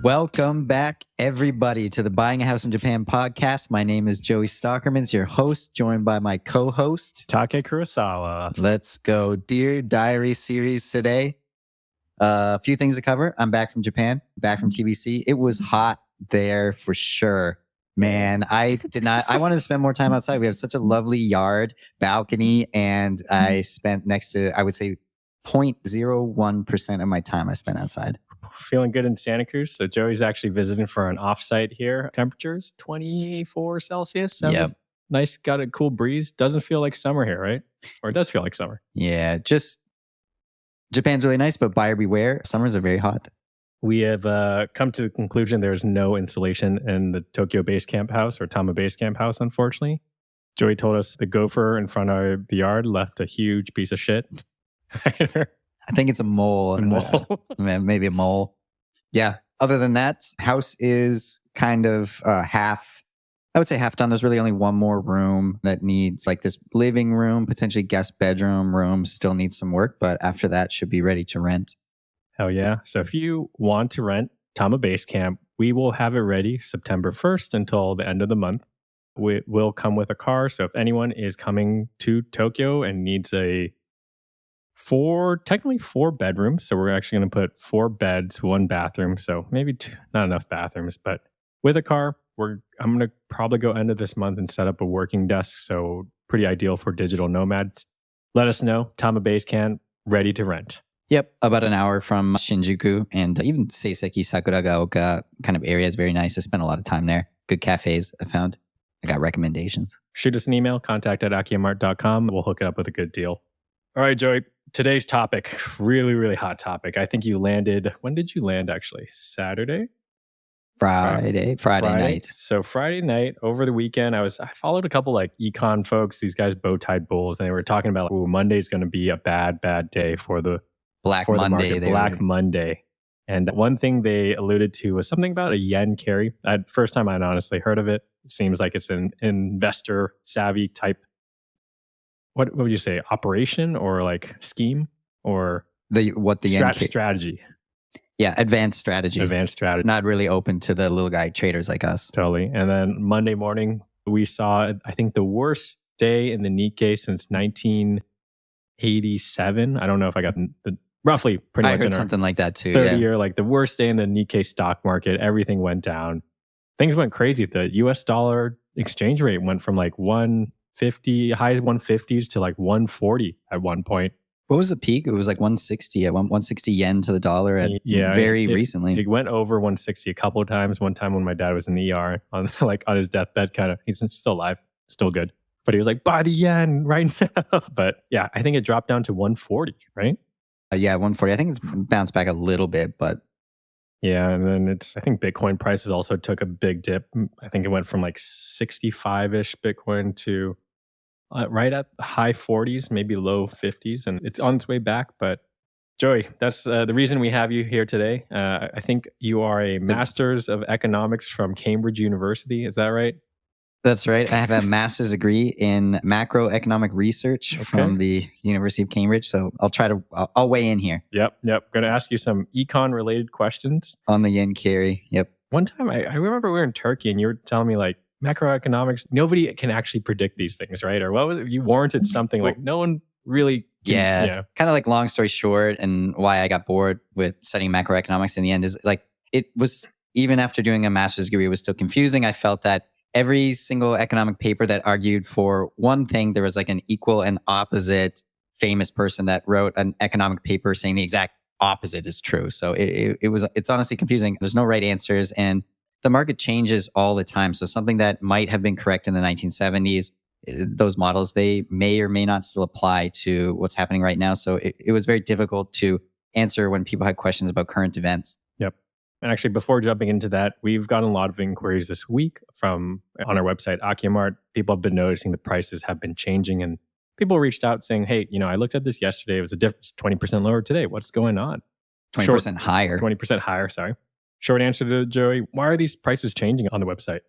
Welcome back, everybody, to the Buying a House in Japan podcast. My name is Joey Stockermans, your host, joined by my co-host, Take Kurosawa. Let's go. Dear Diary series today. A few things to cover. I'm back from Japan, back from TBC. It was hot there for sure. Man, I wanted to spend more time outside. We have such a lovely yard, balcony, and I spent next to, I would say, 0.01% of my time I spent outside. Feeling good in Santa Cruz. So Joey's actually visiting for an offsite here. Temperatures 24 Celsius. Yep. Nice, got a cool breeze. Doesn't feel like summer here, right? Or it does feel like summer. Yeah, just Japan's really nice, but buyer beware. Summers are very hot. We have come to the conclusion there's no insulation in the Tokyo Base Camp house or Tama Base Camp house, unfortunately. Joey told us the gopher in front of the yard left a huge piece of shit. I think it's a mole. Maybe a mole. Yeah. Other than that, house is kind of half, I would say half done. There's really only one more room that needs, like this living room, potentially guest bedroom room still needs some work, but after that should be ready to rent. Hell yeah. So if you want to rent Tama Base Camp, we will have it ready September 1st until the end of the month. We will come with a car. So if anyone is coming to Tokyo and needs technically four bedrooms. So we're actually going to put 4 beds, 1 bathroom. So maybe not enough bathrooms, but with a car, I'm going to probably go end of this month and set up a working desk. So pretty ideal for digital nomads. Let us know. Tama Base Camp, ready to rent. Yep, about an hour from Shinjuku, and even Seiseki, Sakuragaoka kind of area is very nice. I spent a lot of time there. Good cafes I found. I got recommendations. Shoot us an email, contact@akiamart.com. We'll hook it up with a good deal. All right, Joey, today's topic, really, really hot topic. I think you landed, when did you land actually? Saturday? Friday night. So Friday night over the weekend, I followed a couple like econ folks, these guys bow-tied bulls, and they were talking about, Monday's going to be a bad day for the Black Monday. And one thing they alluded to was something about a yen carry. First time I'd honestly heard of it. Seems like it's an investor savvy type. What would you say? Operation or like scheme or the yen strategy? Yeah, advanced strategy. Not really open to the little guy traders like us. Totally. And then Monday morning we saw, I think, the worst day in the Nikkei since 1987. I don't know if I got the roughly pretty much. I heard something like that too. 30 year, like the worst day in the Nikkei stock market. Everything went down. Things went crazy. The US dollar exchange rate went from like 150, high 150s to like 140 at one point. What was the peak? It was like 160 at 160 yen to the dollar recently. It went over 160 a couple of times. One time when my dad was in the ER on his deathbed, he's still alive, still good. But he was like, buy the yen right now. But yeah, I think it dropped down to 140, right? Yeah, 140. I think it's bounced back a little bit, but yeah. And then I think Bitcoin prices also took a big dip. I think it went from like 65-ish Bitcoin to right at high 40s, maybe low 50s. And it's on its way back. But Joey, that's the reason we have you here today. I think you are a master's of economics from Cambridge University. Is that right? That's right. I have a master's degree in macroeconomic research from the University of Cambridge. So I'll weigh in here. Yep. Going to ask you some econ related questions. On the yen carry. Yep. One time I remember we were in Turkey and you were telling me like macroeconomics, nobody can actually predict these things, right? Or what was it? You warranted something like no one really can, kind of like long story short, and why I got bored with studying macroeconomics in the end is like, it was, even after doing a master's degree, it was still confusing. I felt that every single economic paper that argued for one thing, there was like an equal and opposite famous person that wrote an economic paper saying the exact opposite is true. So it's honestly confusing. There's no right answers, and the market changes all the time. So something that might have been correct in the 1970s, those models, they may or may not still apply to what's happening right now. So it was very difficult to answer when people had questions about current events. Yep. And actually, before jumping into that, we've gotten a lot of inquiries this week on our website, Akiamart. People have been noticing the prices have been changing, and people reached out saying, hey, I looked at this yesterday. It was a difference 20% lower today. What's going on? 20% higher. 20% higher, sorry. Short answer to Joey, why are these prices changing on the website?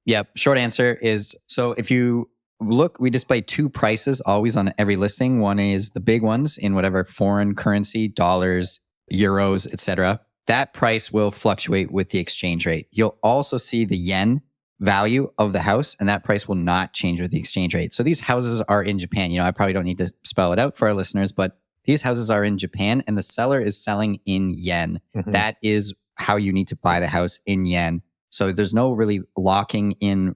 Yep. Short answer is, so if you look, we display 2 prices always on every listing. One is the big ones in whatever foreign currency, dollars, euros, etc. that price will fluctuate with the exchange rate. You'll also see the yen value of the house, and that price will not change with the exchange rate. So these houses are in Japan. I probably don't need to spell it out for our listeners, but these houses are in Japan and the seller is selling in yen. That is how you need to buy the house, in yen. So there's no really locking in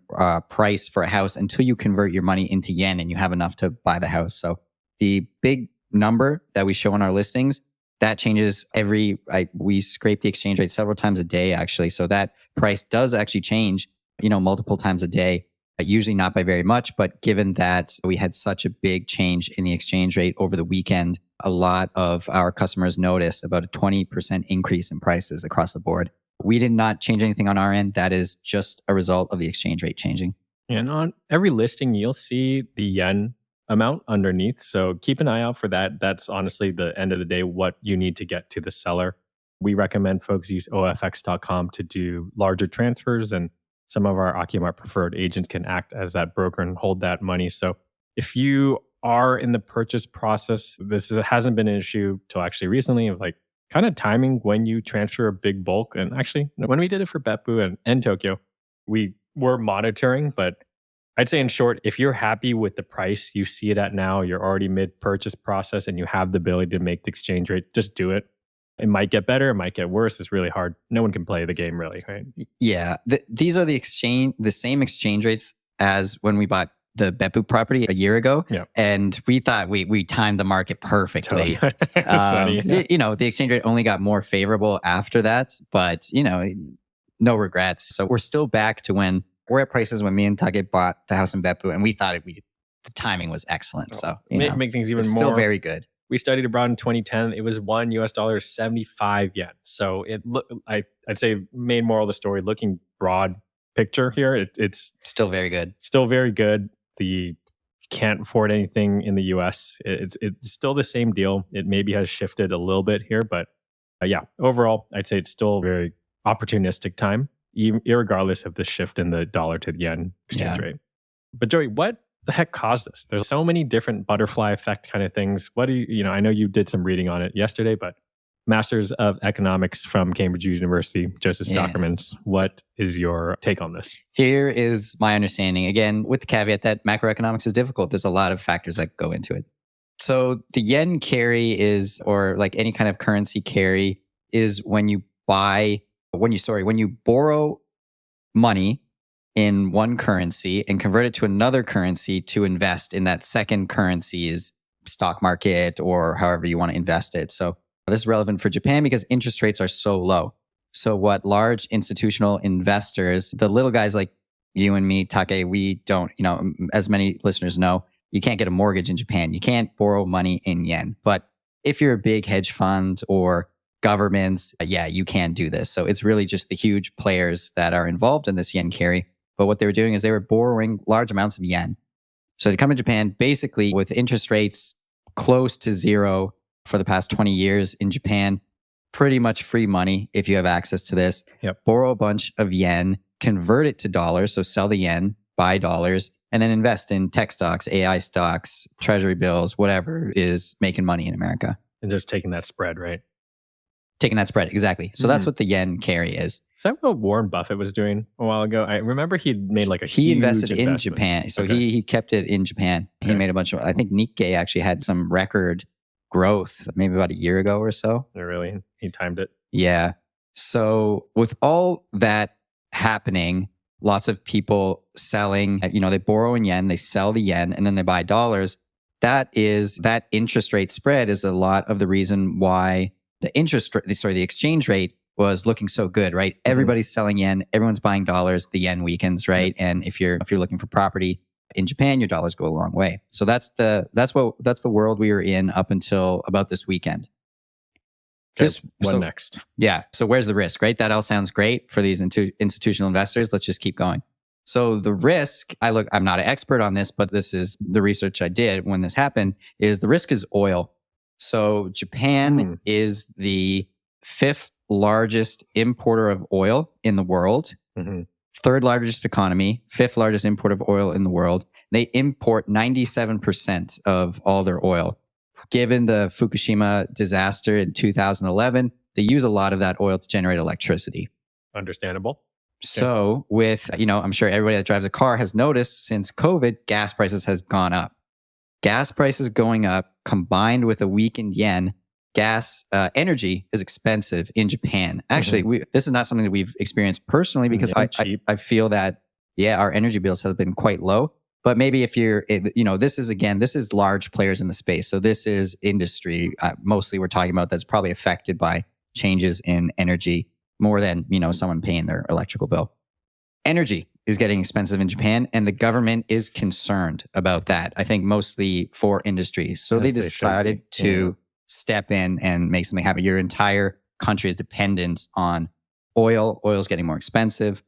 price for a house until you convert your money into yen and you have enough to buy the house. So the big number that we show on our listings, that changes we scrape the exchange rate several times a day, actually. So that price does actually change, multiple times a day, usually not by very much. But given that we had such a big change in the exchange rate over the weekend, a lot of our customers noticed about a 20% increase in prices across the board. We did not change anything on our end. That is just a result of the exchange rate changing. And on every listing, you'll see the yen amount underneath. So keep an eye out for that. That's honestly, the end of the day, what you need to get to the seller. We recommend folks use OFX.com to do larger transfers, and some of our AccuMart preferred agents can act as that broker and hold that money. So if you are in the purchase process, this hasn't been an issue till actually recently, of like kind of timing when you transfer a big bulk. And actually, when we did it for Beppu and Tokyo, we were monitoring. But I'd say in short, if you're happy with the price you see it at now, you're already mid-purchase process and you have the ability to make the exchange rate, just do it. It might get better, it might get worse. It's really hard. No one can play the game, really, right? Yeah. These are the same exchange rates as when we bought the Beppu property a year ago. Yeah. And we thought we timed the market perfectly. Totally. Funny, yeah. The exchange rate only got more favorable after that, but no regrets. So we're still back to when we're at prices when me and Tage bought the house in Beppu, and we thought the timing was excellent. So make things even it's more still very good. We studied abroad in 2010. It was $1 75 yen. So I'd say main moral of the story, looking broad picture here, it's still very good. Still very good. You can't afford anything in the US. It's still the same deal. It maybe has shifted a little bit here, but overall, I'd say it's still a very opportunistic time, irregardless of the shift in the dollar to the yen exchange rate. But Joey, what the heck caused this? There's so many different butterfly effect kind of things. What do you I know you did some reading on it yesterday, but Masters of Economics from Cambridge University, Joseph Stockerman's. What is your take on this? Here is my understanding, again, with the caveat that macroeconomics is difficult. There's a lot of factors that go into it. So the yen carry is, or like any kind of currency carry, is when you borrow money in one currency and convert it to another currency to invest in that second currency's stock market or however you want to invest it. So this is relevant for Japan because interest rates are so low. So what large institutional investors, the little guys like you and me, Take, we don't, as many listeners know, you can't get a mortgage in Japan. You can't borrow money in yen. But if you're a big hedge fund or governments, you can do this. So it's really just the huge players that are involved in this yen carry. But what they were doing is they were borrowing large amounts of yen. So to come to Japan, basically with interest rates close to zero for the past 20 years in Japan, pretty much free money if you have access to this. Yep. Borrow a bunch of yen, convert it to dollars, so sell the yen, buy dollars, and then invest in tech stocks, AI stocks, treasury bills, whatever is making money in America. And just taking that spread, right? Taking that spread, exactly. So that's what the yen carry is. Is that what Warren Buffett was doing a while ago? I remember he'd made like he huge invested in investment. Japan. So Okay. he kept it in Japan. He made a bunch of, I think Nikkei actually had some record growth maybe about a year ago or so. Oh, really? He timed it. Yeah. So with all that happening, lots of people selling, they borrow in yen, they sell the yen, and then they buy dollars. That interest rate spread is a lot of the reason why the exchange rate was looking so good, right? Everybody's selling yen, everyone's buying dollars, the yen weakens, right? And if you're looking for property in Japan, your dollars go a long way. So that's the world we were in up until about this weekend. Okay, next? Yeah. So where's the risk, right? That all sounds great for these institutional investors. Let's just keep going. So the risk, I'm not an expert on this, but this is the research I did when this happened, is the risk is oil. So Japan is the 5th largest importer of oil in the world, 3rd largest economy, 5th largest import of oil in the world. They import 97% of all their oil. Given the Fukushima disaster in 2011, they use a lot of that oil to generate electricity. Understandable. So with, I'm sure everybody that drives a car has noticed since COVID, gas prices has gone up. Gas prices going up combined with a weakened yen, energy is expensive in Japan. Actually, this is not something that we've experienced personally because I feel that, our energy bills have been quite low. But maybe if you're, this is large players in the space. So this is industry. Mostly we're talking about that's probably affected by changes in energy more than, someone paying their electrical bill. Energy is getting expensive in Japan, and the government is concerned about that. I think mostly for industry. So they decided to step in and make something happen. Your entire country is dependent on oil. Oil's getting more expensive.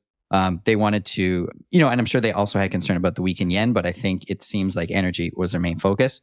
They wanted to, and I'm sure they also had concern about the weakened yen, but I think it seems like energy was their main focus.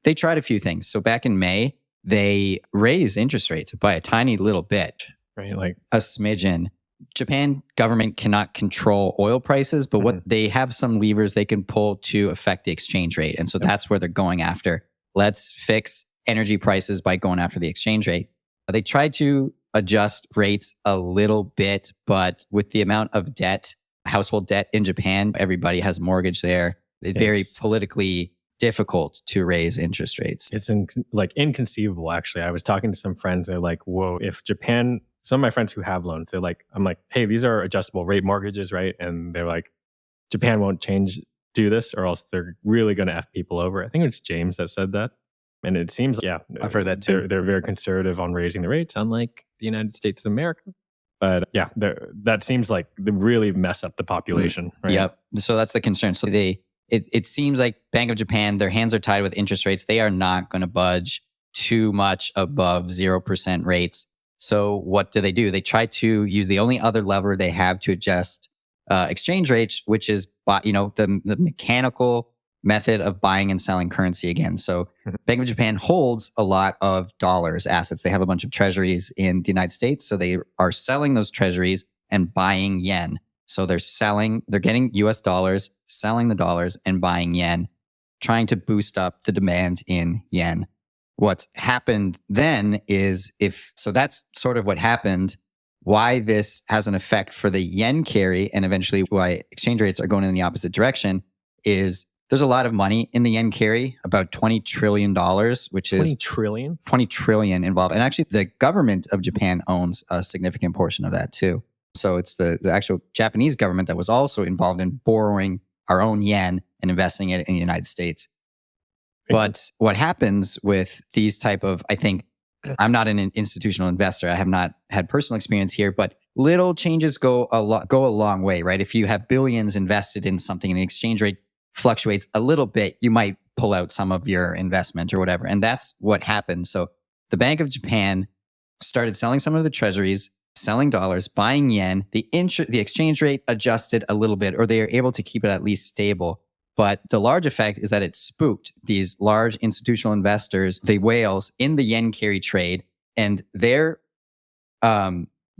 They tried a few things. So back in May, they raised interest rates by a tiny little bit. Right, like a smidgen. Japan government cannot control oil prices, but what they have some levers they can pull to affect the exchange rate. And so that's where they're going after. Let's fix energy prices by going after the exchange rate. They tried to adjust rates a little bit, but with the amount of debt, household debt in Japan, everybody has mortgage there. It's very politically difficult to raise interest rates. It's inconceivable, actually. I was talking to some friends. They're like, whoa, if Japan... Some of my friends who have loans, I'm like, hey, these are adjustable rate mortgages, right? And they're like, Japan won't do this or else they're really going to F people over. I think it was James that said that. And it seems, I've heard that too. They're very conservative on raising the rates, unlike the United States of America. But that seems like they really mess up the population, right? Yep. So that's the concern. So it seems like Bank of Japan, their hands are tied with interest rates. They are not going to budge too much above 0% rates. So what do? They try to use the only other lever they have to adjust exchange rates, which is the mechanical method of buying and selling currency again. So Bank of Japan holds a lot of dollars assets. They have a bunch of treasuries in the United States. So they are selling those treasuries and buying yen. So they're getting US dollars, selling the dollars and buying yen, trying to boost up the demand in yen. What's happened then is that's sort of what happened, why this has an effect for the yen carry and eventually why exchange rates are going in the opposite direction is there's a lot of money in the yen carry, about $20 trillion, which is 20 trillion involved. And actually the government of Japan owns a significant portion of that too. So it's the actual Japanese government that was also involved in borrowing our own yen and investing it in the United States. But what happens with these type of, I think, I'm not an institutional investor. I have not had personal experience here, but little changes go a long way, right? If you have billions invested in something and the exchange rate fluctuates a little bit, you might pull out some of your investment or whatever. And that's what happened. So the Bank of Japan started selling some of the treasuries, selling dollars, buying yen. The exchange rate adjusted a little bit, or they are able to keep it at least stable. But the large effect is that it spooked these large institutional investors, the whales in the yen carry trade, and the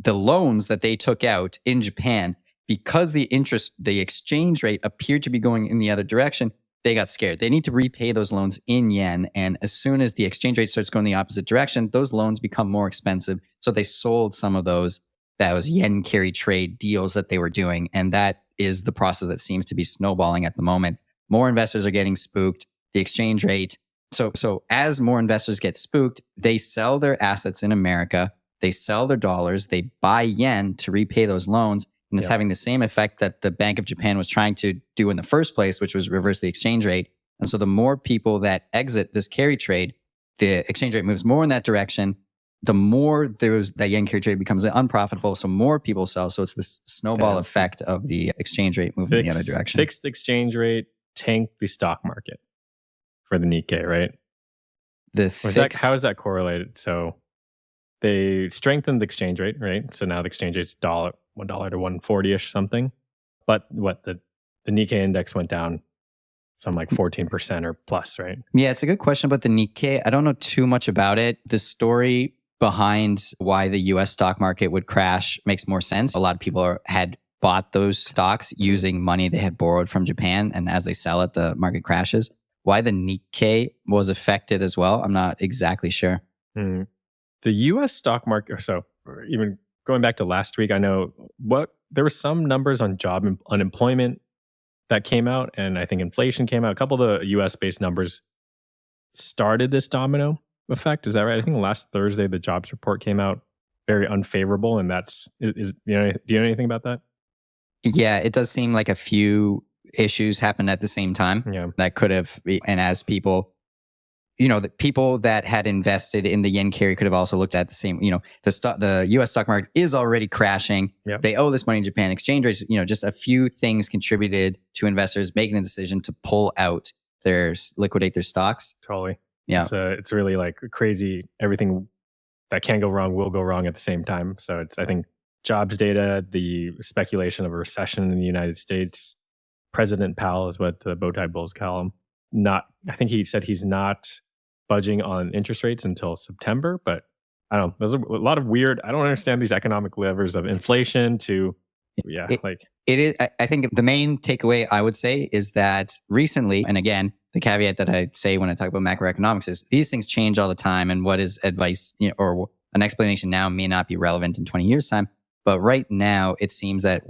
loans that they took out in Japan, because the exchange rate appeared to be going in the other direction, they got scared. They need to repay those loans in yen. And as soon as the exchange rate starts going the opposite direction, those loans become more expensive. So they sold some of those yen carry trade deals that they were doing. And that is the process that seems to be snowballing at the moment. More investors are getting spooked. The exchange rate. So as more investors get spooked, they sell their assets in America. They sell their dollars. They buy yen to repay those loans. And it's having the same effect that the Bank of Japan was trying to do in the first place, which was reverse the exchange rate. And so the more people that exit this carry trade, the exchange rate moves more in that direction. The more that yen carry trade becomes unprofitable, so more people sell. So it's this snowball effect of the exchange rate moving in the other direction. Fixed exchange rate tanked the stock market for the Nikkei, right? How is that correlated? So they strengthened the exchange rate, right? So now the exchange rate's $1 to 140-ish something. But the Nikkei index went down some like 14% or plus, right? Yeah, it's a good question about the Nikkei. I don't know too much about it. The story behind why the US stock market would crash makes more sense. A lot of people had bought those stocks using money they had borrowed from Japan. And as they sell it, the market crashes. Why the Nikkei was affected as well, I'm not exactly sure. the U.S. stock market, or even going back to last week, I know there were some numbers on job unemployment that came out, and I think inflation came out. A couple of the U.S.-based numbers started this domino effect. Is that right? I think last Thursday the jobs report came out very unfavorable, and do you know anything about that? Yeah, it does seem like a few issues happened at the same time. Yeah. That could have, and as people, the people that had invested in the yen carry could have also looked at the same, the U.S. stock market is already crashing. Yep. They owe this money in Japan. Exchange rates, just a few things contributed to investors making the decision to pull out liquidate their stocks. Totally. Yeah. It's really like crazy. Everything that can go wrong will go wrong at the same time. So I think jobs data, the speculation of a recession in the United States, President Powell is what the Bowtie Bulls call him. I think he said he's not budging on interest rates until September, but I don't know. There's a lot of weird, I don't understand these economic levers of inflation to, it is. I think the main takeaway I would say is that recently, and again, the caveat that I say when I talk about macroeconomics is these things change all the time, and what is advice or an explanation now may not be relevant in 20 years' time. But right now, it seems that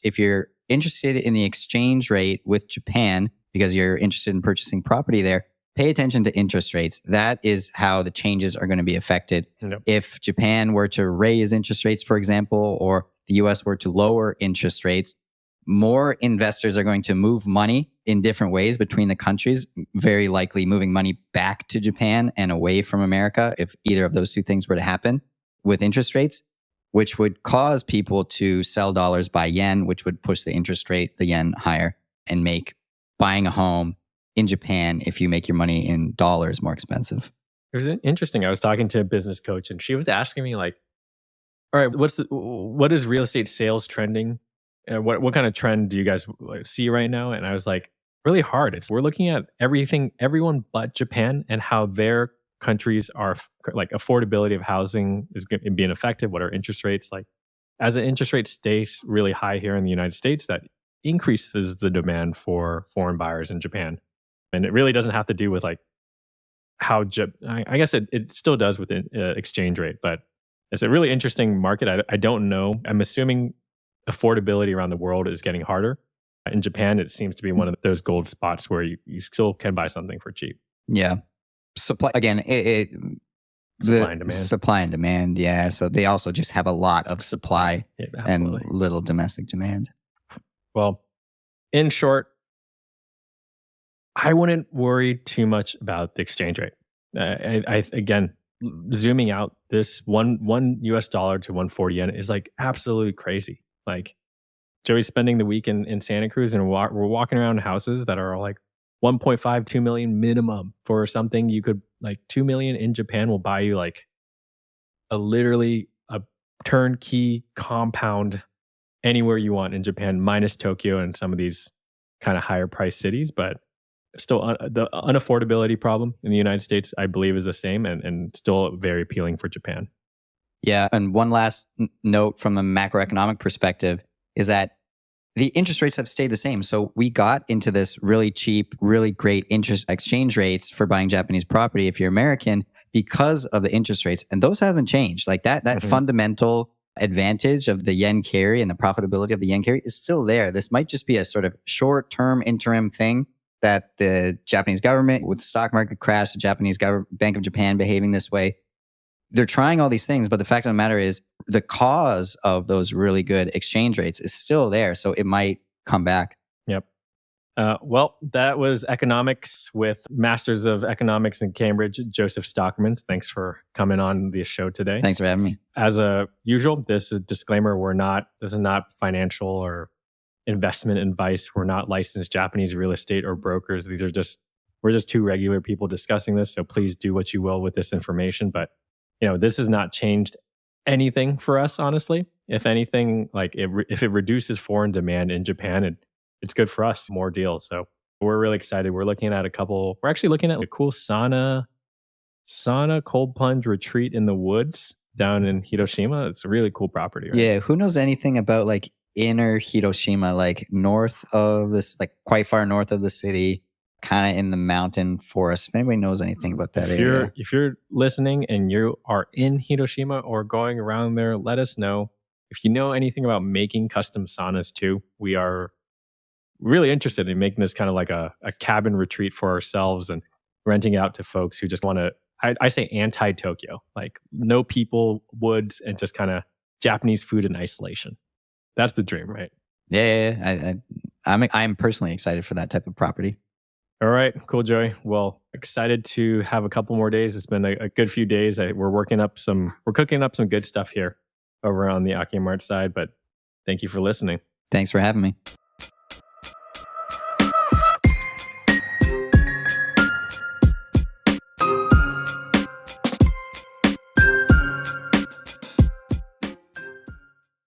if you're interested in the exchange rate with Japan, because you're interested in purchasing property there, pay attention to interest rates. That is how the changes are going to be affected. Yep. If Japan were to raise interest rates, for example, or the US were to lower interest rates, more investors are going to move money in different ways between the countries, very likely moving money back to Japan and away from America if either of those two things were to happen with interest rates, which would cause people to sell dollars, buy yen, which would push the interest rate, the yen, higher and make buying a home in Japan, if you make your money in dollars, more expensive. It was interesting. I was talking to a business coach and she was asking me like, all right, what is real estate sales trending? What kind of trend do you guys see right now? And I was like, really hard. We're looking at everyone but Japan and how their countries are like affordability of housing is being affected. What are interest rates like? As an interest rate stays really high here in the United States, that increases the demand for foreign buyers in Japan. And it really doesn't have to do with like how, I guess it still does with exchange rate, but it's a really interesting market. I don't know. I'm assuming affordability around the world is getting harder. In Japan, it seems to be one of those gold spots where you still can buy something for cheap. Yeah. Supply, again, supply and demand. Yeah. So they also just have a lot of supply and little domestic demand. Well, in short, I wouldn't worry too much about the exchange rate. Again, zooming out, this one US dollar to 140 yen is like absolutely crazy. Like Joey's spending the week in Santa Cruz and we're walking around houses that are like 1.5, 2 million minimum for something you could like 2 million in Japan will buy you like literally a turnkey compound anywhere you want in Japan, minus Tokyo and some of these kind of higher price cities. But still, the unaffordability problem in the United States, I believe, is the same and still very appealing for Japan. Yeah. And one last note from a macroeconomic perspective is that the interest rates have stayed the same. So we got into this really cheap, really great interest exchange rates for buying Japanese property if you're American because of the interest rates. And those haven't changed. Like that fundamental advantage of the yen carry and the profitability of the yen carry is still there. This might just be a sort of short-term interim thing that the Japanese government, with the stock market crash, the Japanese Bank of Japan behaving this way, they're trying all these things, but the fact of the matter is the cause of those really good exchange rates is still there. So it might come back. Yep. Well, that was economics with Masters of Economics in Cambridge, Joseph Stockman. Thanks for coming on the show today. Thanks for having me. As usual, this is a disclaimer. This is not financial or investment advice. We're not licensed Japanese real estate or brokers. We're just two regular people discussing this. So please do what you will with this information. But this has not changed anything for us, honestly. If anything, like if it reduces foreign demand in Japan, it's good for us, more deals. So we're really excited. We're actually looking at a cool sauna cold plunge retreat in the woods down in Hiroshima. It's a really cool property. Right? Yeah. Who knows anything about like inner Hiroshima, like north of this, like quite far north of the city? kind of in the mountain forest. If anybody knows anything about that area. If you're listening and you are in Hiroshima or going around there, let us know. If you know anything about making custom saunas too, we are really interested in making this kind of like a cabin retreat for ourselves and renting out to folks who just want to, I say anti-Tokyo, like no people, woods, and just kind of Japanese food in isolation. That's the dream, right? Yeah. I'm personally excited for that type of property. All right, cool, Joey. Well, excited to have a couple more days. It's been a good few days. We're cooking up some good stuff here over on the Aki Mart side, but thank you for listening. Thanks for having me.